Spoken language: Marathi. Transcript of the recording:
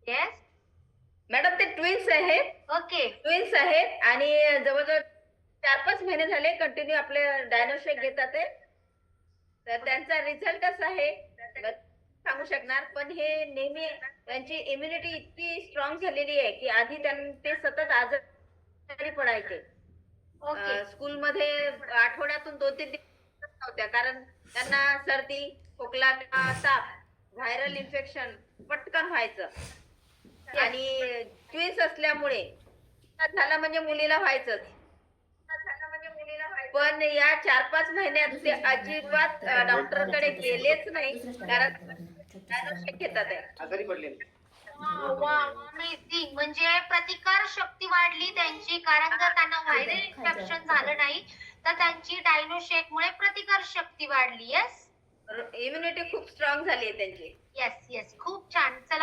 येस. मॅडम ते ट्विन्स आहेत. ओके. ट्विन्स आहेत आणि जवळजवळ 4-5 महिने झाले कंटिन्यू आपले डायनोशेक घेतात आहे. तर त्यांचा रिझल्ट असा आहे सांगू शकणार, पण हे नेहमी त्यांची इम्युनिटी इतकी स्ट्रॉंग झालेली आहे की आधी ते सतत आजारी पडायचे. ओके. स्कूलमध्ये आठवड्यातून 2-3 दिवस नव्हत्या, कारण त्यांना सर्दी, खोकला किंवा ताप, व्हायरल इन्फेक्शन पटकन व्हायचं. आणि ट्विन्स असल्यामुळे झालं म्हणजे मुलीला व्हायचंच. पण या 4-5 महिन्यात ते अजिबात डॉक्टरकडे गेलेच नाही, कारण डायनोस्टिक घेतात आहे. आजारी पडले. अमेझिंग. म्हणजे प्रतिकार शक्ती वाढली त्यांची, कारण जर त्यांना व्हायरल इन्फेक्शन झालं नाही तर त्यांची डायनोशेक मुळे प्रतिकार शक्ती वाढली. येस. इम्युनिटी खूप स्ट्रॉंग झाली आहे त्यांची. येस येस, खूप छान. चला